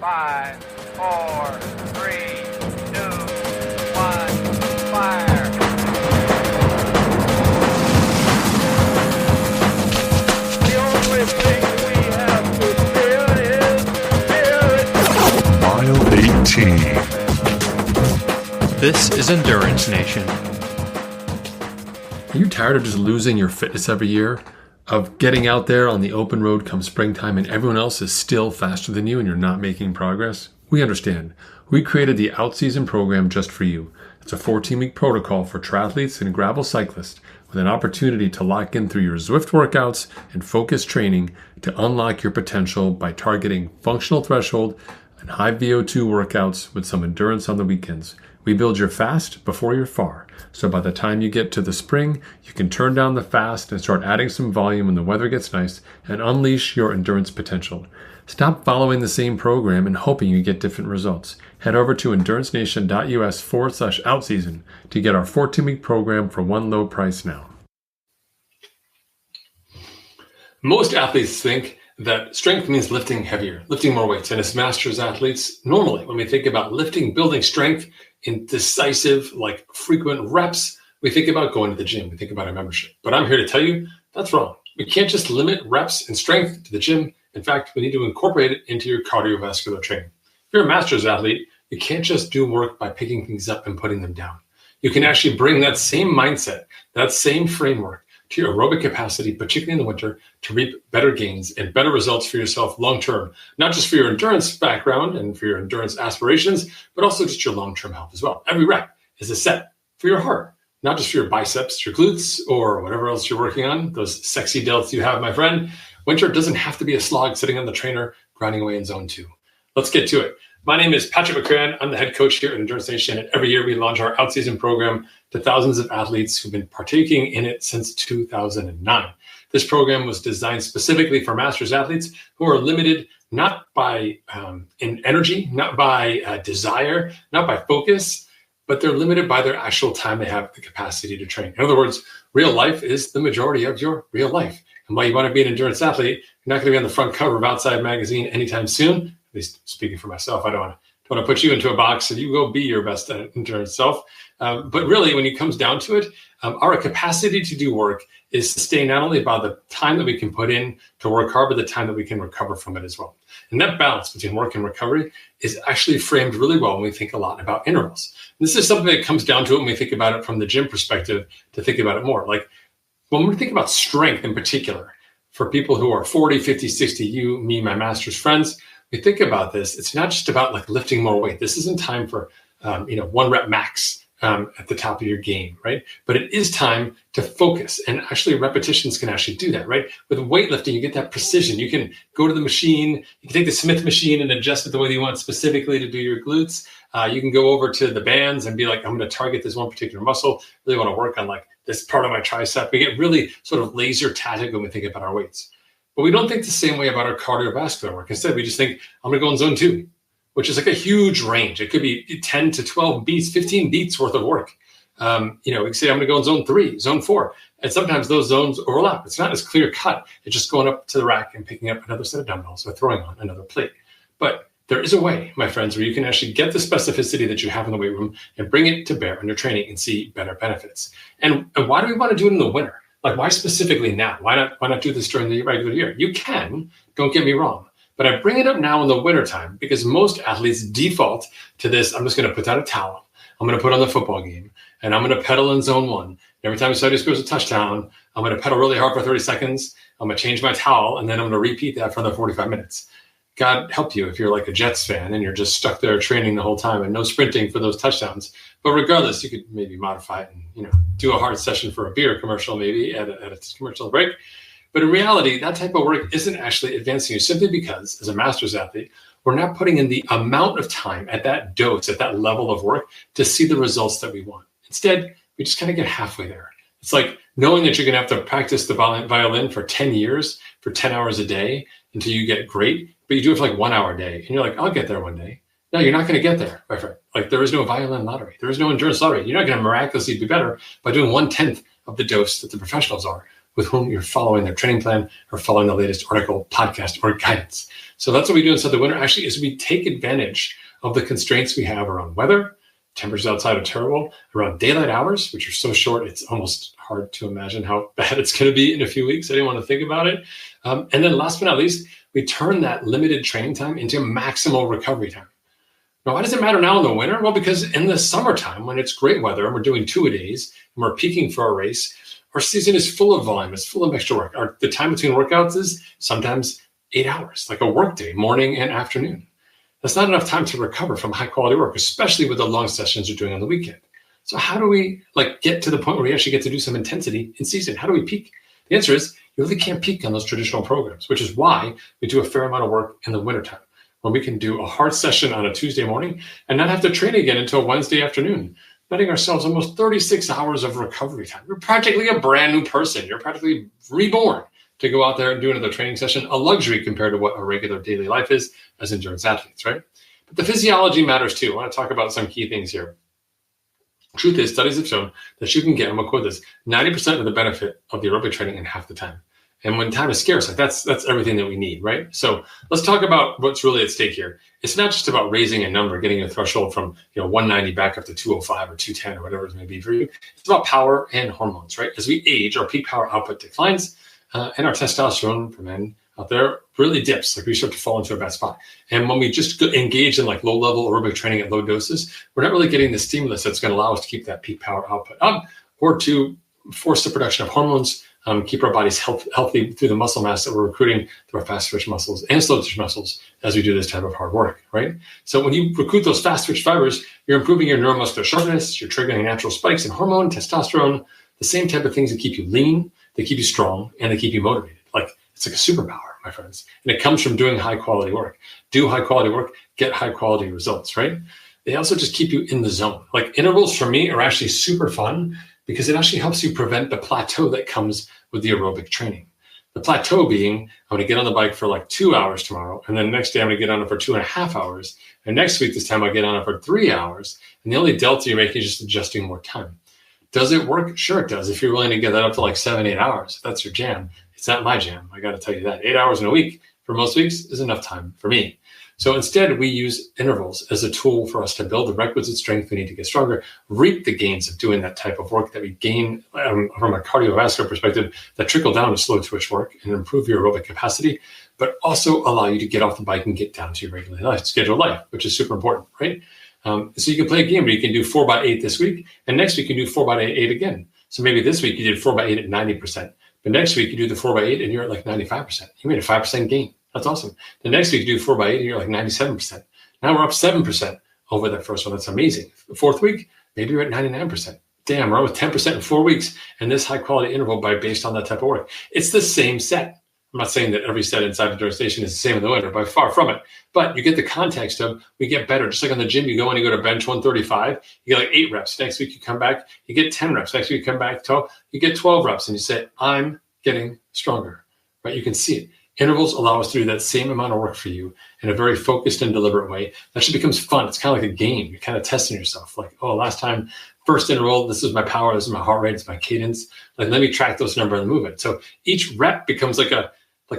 5, 4, 3, 2, 1, fire. The only thing we have to fear is fear. Mile 18. This is Endurance Nation. Are you tired of just losing your fitness every year? Of getting out there on the open road come springtime and everyone else is still faster than you and you're not making progress? We understand. We created the Outseason program just for you. It's a 14-week protocol for triathletes and gravel cyclists with an opportunity to lock in through your Zwift workouts and focused training to unlock your potential by targeting functional threshold and high VO2 workouts with some endurance on the weekends. We build your fast before you're far. So by the time you get to the spring, you can turn down the fast and start adding some volume when the weather gets nice and unleash your endurance potential. Stop following the same program and hoping you get different results. Head over to endurancenation.us/outseason to get our 14-week program for one low price now. Most athletes think that strength means lifting heavier, lifting more weights. And as masters athletes, normally when we think about lifting, building strength in decisive, like frequent reps, we think about going to the gym. We think about a membership. But I'm here to tell you that's wrong. We can't just limit reps and strength to the gym. In fact, we need to incorporate it into your cardiovascular training. If you're a masters athlete, you can't just do work by picking things up and putting them down. You can actually bring that same mindset, that same framework to your aerobic capacity, particularly in the winter, to reap better gains and better results for yourself long-term, not just for your endurance background and for your endurance aspirations, but also just your long-term health as well. Every rep is a set for your heart, not just for your biceps, your glutes, or whatever else you're working on, those sexy delts you have, my friend. Winter doesn't have to be a slog sitting on the trainer, grinding away in zone 2. Let's get to it. My name is Patrick McCran. I'm the head coach here at Endurance Nation, and every year we launch our Outseason program to thousands of athletes who've been partaking in it since 2009. This program was designed specifically for masters athletes who are limited not by in energy, not by desire, not by focus, but they're limited by their actual time they have the capacity to train. In other words, real life is the majority of your real life. And while you want to be an endurance athlete, you're not going to be on the front cover of Outside Magazine anytime soon. At least speaking for myself, I don't want to put you into a box and you go be your best endurance self. But really, when it comes down to it, our capacity to do work is sustained not only by the time that we can put in to work hard, but the time that we can recover from it as well. And that balance between work and recovery is actually framed really well when we think a lot about intervals. And this is something that comes down to it when we think about it from the gym perspective to think about it more. Like when we think about strength in particular, for people who are 40, 50, 60, you, me, my master's friends, we think about this, it's not just about like lifting more weight. This isn't time for, one rep max at the top of your game, right? But it is time to focus, and actually repetitions can actually do that, right? With weightlifting, you get that precision. You can go to the machine, you can take the Smith machine and adjust it the way you want specifically to do your glutes. You can go over to the bands and be like, I'm going to target this one particular muscle, really want to work on like this part of my tricep. We get really sort of laser tactic when we think about our weights. But we don't think the same way about our cardiovascular work. Instead, we just think, I'm going to go in zone 2, which is like a huge range. It could be 10 to 12 beats, 15 beats worth of work. We can say, I'm going to go in zone 3, zone 4. And sometimes those zones overlap. It's not as clear cut. It's just going up to the rack and picking up another set of dumbbells or throwing on another plate. But there is a way, my friends, where you can actually get the specificity that you have in the weight room and bring it to bear in your training and see better benefits. And why do we want to do it in the winter? Like, why specifically now? Why not do this during the regular year? You can, don't get me wrong. But I bring it up now in the wintertime because most athletes default to this. I'm just going to put down a towel. I'm going to put on the football game, and I'm going to pedal in zone 1. And every time somebody scores a touchdown, I'm going to pedal really hard for 30 seconds. I'm going to change my towel, and then I'm going to repeat that for another 45 minutes. God help you if you're like a Jets fan and you're just stuck there training the whole time and no sprinting for those touchdowns. But regardless, you could maybe modify it and do a hard session for a beer commercial maybe at a commercial break. But in reality, that type of work isn't actually advancing you simply because, as a master's athlete, we're not putting in the amount of time at that dose, at that level of work to see the results that we want. Instead, we just kind of get halfway there. It's like knowing that you're going to have to practice the violin for 10 years, for 10 hours a day until you get great, but you do it for like 1 hour a day. And you're like, I'll get there one day. No, you're not going to get there, my friend. Like there is no violin lottery. There is no endurance lottery. You're not going to miraculously be better by doing 1/10 of the dose that the professionals are with whom you're following their training plan or following the latest article, podcast, or guidance. So that's what we do inside the winter actually is we take advantage of the constraints we have around weather, temperatures outside are terrible, around daylight hours, which are so short, it's almost hard to imagine how bad it's going to be in a few weeks. I didn't want to think about it. And then last but not least, we turn that limited training time into maximal recovery time. Now, why does it matter now in the winter? Well, because in the summertime, when it's great weather and we're doing 2-a-days and we're peaking for a race, our season is full of volume, it's full of extra work. The time between workouts is sometimes 8 hours, like a work day, morning and afternoon. That's not enough time to recover from high quality work, especially with the long sessions you're doing on the weekend. So how do we get to the point where we actually get to do some intensity in season? How do we peak? The answer is you really can't peak on those traditional programs, which is why we do a fair amount of work in the wintertime, when we can do a hard session on a Tuesday morning and not have to train again until Wednesday afternoon, letting ourselves almost 36 hours of recovery time. You're practically a brand new person. You're practically reborn to go out there and do another training session, a luxury compared to what a regular daily life is as endurance athletes, right? But the physiology matters too. I want to talk about some key things here. Truth is, studies have shown that you can get, I'm going to quote this, 90% of the benefit of the aerobic training in half the time. And when time is scarce, that's everything that we need, right? So let's talk about what's really at stake here. It's not just about raising a number, getting a threshold from 190 back up to 205 or 210 or whatever it may be for you. It's about power and hormones, right? As we age, our peak power output declines, and our testosterone for men out there really dips. Like we start to fall into a bad spot. And when we just engage in low-level aerobic training at low doses, we're not really getting the stimulus that's going to allow us to keep that peak power output up or to force the production of hormones, keep our bodies healthy through the muscle mass that we're recruiting through our fast twitch muscles and slow twitch muscles as we do this type of hard work, right? So when you recruit those fast twitch fibers, you're improving your neuromuscular sharpness, you're triggering natural spikes in hormone, testosterone, the same type of things that keep you lean, they keep you strong, and they keep you motivated. It's like a superpower, my friends. And it comes from doing high quality work. Do high quality work, get high quality results, right? They also just keep you in the zone. Intervals for me are actually super fun because it actually helps you prevent the plateau that comes with the aerobic training. The plateau being, I'm going to get on the bike for 2 hours tomorrow, and then the next day I'm going to get on it for 2.5 hours, and next week this time I'll get on it for 3 hours, and the only delta you're making is just adjusting more time. Does it work? Sure it does. If you're willing to get that up to 7-8 hours, if that's your jam. It's not my jam. I got to tell you that. 8 hours in a week for most weeks is enough time for me. So instead, we use intervals as a tool for us to build the requisite strength we need to get stronger, reap the gains of doing that type of work that we gain from a cardiovascular perspective that trickle down to slow twitch work and improve your aerobic capacity, but also allow you to get off the bike and get down to your regular scheduled life, which is super important, right? So you can play a game where you can do 4x8 this week, and next week you can do 4x8 again. So maybe this week you did 4x8 at 90%, but next week you do the 4x8 and you're at 95%. You made a 5% gain. That's awesome. The next week you do 4x8 and you're 97%. Now we're up 7% over that first one. That's amazing. The fourth week, maybe you're at 99%. Damn, we're up with 10% in 4 weeks and this high quality interval based on that type of work. It's the same set. I'm not saying that every set inside Endurance Nation is the same in the winter, by far from it. But you get the context of we get better. Just like on the gym, you go and you go to bench 135, you get 8 reps. Next week you come back, you get 10 reps. Next week you come back, you get 12 reps, and you say, I'm getting stronger, right? You can see it. Intervals allow us to do that same amount of work for you in a very focused and deliberate way. That actually becomes fun. It's kind of like a game. You're kind of testing yourself. Last time, first interval, this is my power, this is my heart rate, it's my cadence. Let me track those numbers and move it. So each rep becomes like a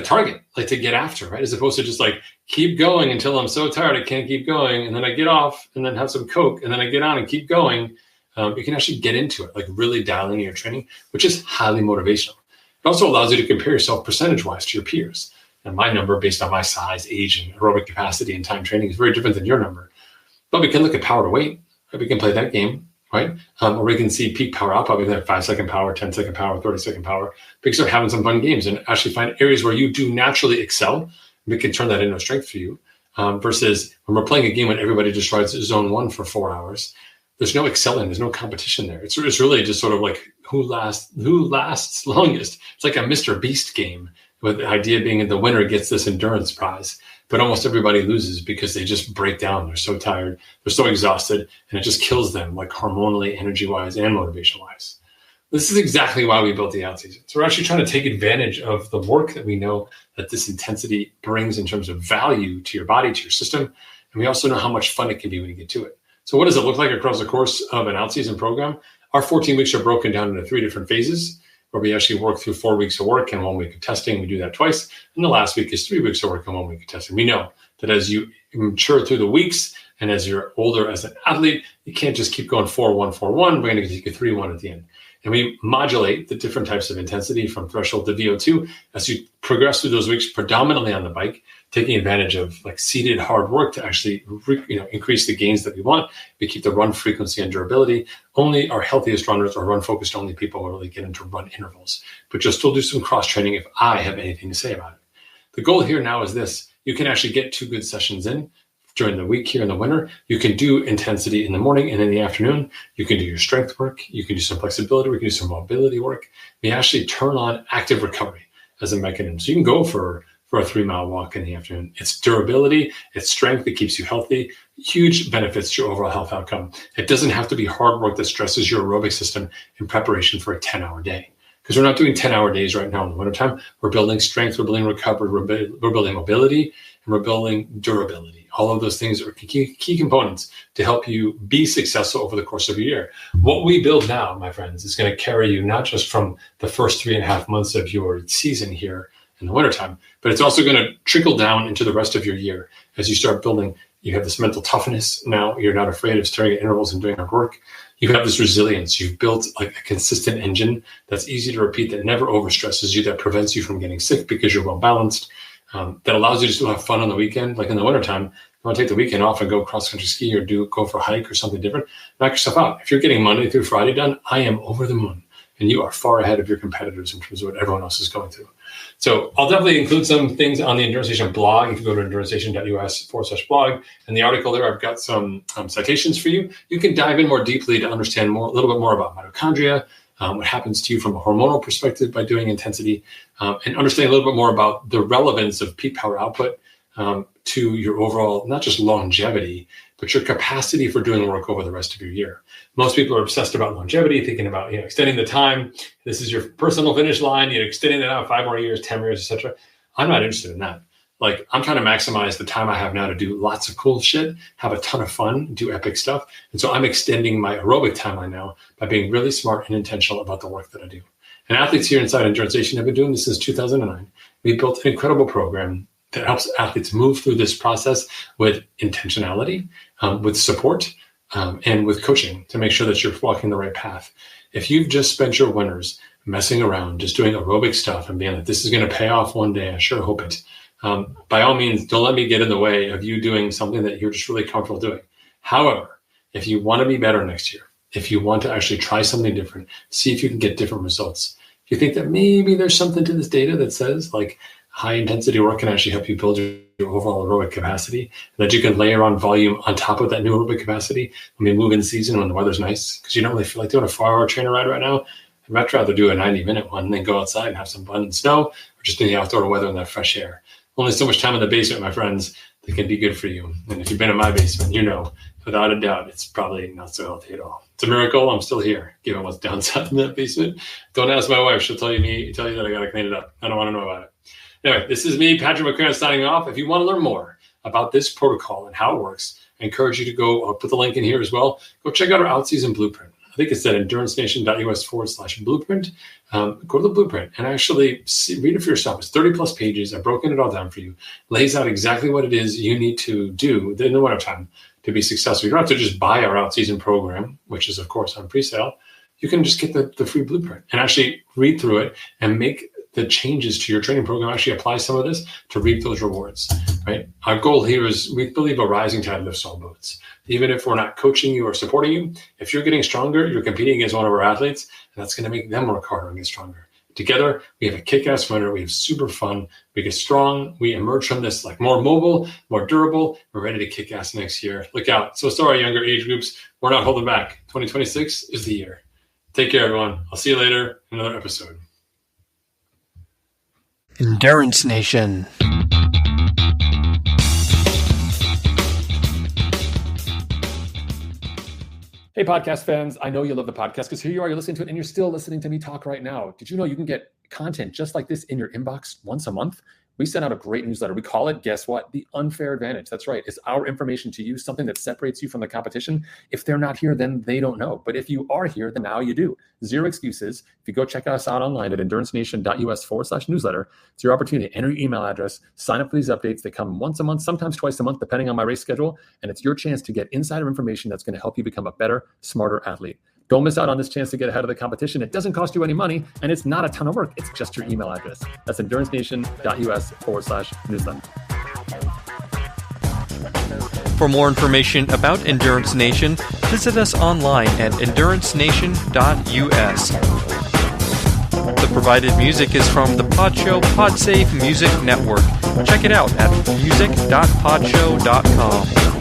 target, to get after, right? As opposed to just keep going until I'm so tired I can't keep going, and then I get off and then have some Coke, and then I get on and keep going. You can actually get into it, really dialing in your training, which is highly motivational. It also allows you to compare yourself percentage-wise to your peers. And my number, based on my size, age, and aerobic capacity and time training, is very different than your number. But we can look at power to weight. Right? We can play that game, right? Or we can see peak power output. We can have 5-second power, 10-second power, 30-second power. We can start having some fun games and actually find areas where you do naturally excel. We can turn that into a strength for you. Versus when we're playing a game when everybody just rides zone 1 for 4 hours, there's no excelling. There's no competition there. It's really just sort of who lasts longest. It's like a Mr. Beast game, with the idea being the winner gets this endurance prize, but almost everybody loses because they just break down. They're so tired, they're so exhausted, and it just kills them, hormonally, energy-wise, and motivation-wise. This is exactly why we built the out season. So we're actually trying to take advantage of the work that we know that this intensity brings in terms of value to your body, to your system, and we also know how much fun it can be when you get to it. So what does it look like across the course of an out season program? Our 14 weeks are broken down into 3 different phases. where we actually work through 4 weeks of work and 1 week of testing. We do that twice. And the last week is 3 weeks of work and 1 week of testing. We know that as you mature through the weeks and as you're older as an athlete, you can't just keep going 4-1, 4-1. We're going to take you 3-1 at the end. And we modulate the different types of intensity from threshold to VO2 as you progress through those weeks, predominantly on the bike, taking advantage of like seated hard work to actually increase the gains that we want. We keep the run frequency and durability. Only our healthiest runners or run focused only people will really get into run intervals, but you'll still do some cross training if I have anything to say about it. The goal here now is this: you can actually get 2 good sessions in during the week here in the winter. You can do intensity in the morning and in the afternoon. You can do your strength work. You can do some flexibility. We can do some mobility work. We actually turn on active recovery as a mechanism. So you can go for a 3-mile walk in the afternoon. It's durability, it's strength that keeps you healthy, huge benefits to your overall health outcome. It doesn't have to be hard work that stresses your aerobic system in preparation for a 10-hour day. Because we're not doing 10-hour days right now in the wintertime. We're building strength, we're building recovery, we're building mobility, and we're building durability. All of those things are key components to help you be successful over the course of a year. What we build now, my friends, is going to carry you not just from the first 3.5 months of your season here in the wintertime, but it's also going to trickle down into the rest of your year as you start building. You have this mental toughness now. You're not afraid of staring at intervals and doing hard work. You have this resilience. You've built like a consistent engine that's easy to repeat, that never overstresses you, that prevents you from getting sick because you're well balanced, that allows you to still have fun on the weekend. Like in the wintertime, you want to take the weekend off and go cross-country ski or go for a hike or something different, knock yourself out. If you're getting Monday through Friday done, I am over the moon. And you are far ahead of your competitors in terms of what everyone else is going through. So I'll definitely include some things on the Endurance Nation blog. You can go to endurancenation.us/blog. And the article there, I've got some citations for you. You can dive in more deeply to understand a little bit more about mitochondria, what happens to you from a hormonal perspective by doing intensity, and understand a little bit more about the relevance of peak power output to your overall, not just longevity, but your capacity for doing work over the rest of your year. Most people are obsessed about longevity, thinking about extending the time. This is your personal finish line, extending it out 5 more years, 10 years, etc. I'm not interested in that. Like, I'm trying to maximize the time I have now to do lots of cool shit, have a ton of fun, do epic stuff. And so I'm extending my aerobic timeline now by being really smart and intentional about the work that I do. And athletes here inside Endurance Nation have been doing this since 2009. We built an incredible program that helps athletes move through this process with intentionality, with support, and with coaching to make sure that you're walking the right path. If you've just spent your winters messing around, just doing aerobic stuff and being like, this is going to pay off one day, I sure hope it. By all means, don't let me get in the way of you doing something that you're just really comfortable doing. However, if you want to be better next year, if you want to actually try something different, see if you can get different results. If you think that maybe there's something to this data that says like high intensity work can actually help you build your overall aerobic capacity, and that you can layer on volume on top of that new aerobic capacity when we move in season when the weather's nice, because you don't really feel like doing a 4-hour trainer ride right now. I'd much rather do a 90-minute one and then go outside and have some fun in snow, or just in the outdoor weather and that fresh air. Only so much time in the basement, my friends, that can be good for you. And if you've been in my basement, you know, without a doubt, it's probably not so healthy at all. It's a miracle I'm still here, given what's downside in that basement. Don't ask my wife. She'll tell you that I got to clean it up. I don't want to know about it. Anyway, this is me, Patrick McCarran, signing off. If you want to learn more about this protocol and how it works, I encourage you to go, I'll put the link in here as well. Go check out our out-season blueprint. I think it's at endurancenation.us/blueprint. Go to the blueprint and actually read it for yourself. It's 30 plus pages. I've broken it all down for you. Lays out exactly what it is you need to do in the wintertime to be successful. You don't have to just buy our out-season program, which is, of course, on pre-sale. You can just get the free blueprint and actually read through it and make the changes to your training program, actually apply some of this to reap those rewards, right? Our goal here is, we believe a rising tide lifts all boats. Even if we're not coaching you or supporting you, if you're getting stronger, you're competing against one of our athletes, and that's going to make them work harder and get stronger. Together, we have a kick-ass winter. We have super fun. We get strong. We emerge from this like more mobile, more durable. We're ready to kick ass next year. Look out. So sorry, younger age groups. We're not holding back. 2026 is the year. Take care, everyone. I'll see you later in another episode. Endurance Nation. Hey, podcast fans. I know you love the podcast because here you are, you're listening to it and you're still listening to me talk right now. Did you know you can get content just like this in your inbox once a month we send out a great newsletter. We call it, guess what? The unfair advantage. That's right. It's our information to you, something that separates you from the competition. If they're not here, then they don't know. But if you are here, then now you do. Zero excuses. If you go check us out online at endurancenation.us/newsletter, it's your opportunity to enter your email address, sign up for these updates. They come once a month, sometimes twice a month, depending on my race schedule. And it's your chance to get insider information that's going to help you become a better, smarter athlete. Don't miss out on this chance to get ahead of the competition. It doesn't cost you any money, and it's not a ton of work. It's just your email address. That's endurancenation.us/newsletter. For more information about Endurance Nation, visit us online at endurancenation.us. The provided music is from the Podshow Podsafe Music Network. Check it out at music.podshow.com.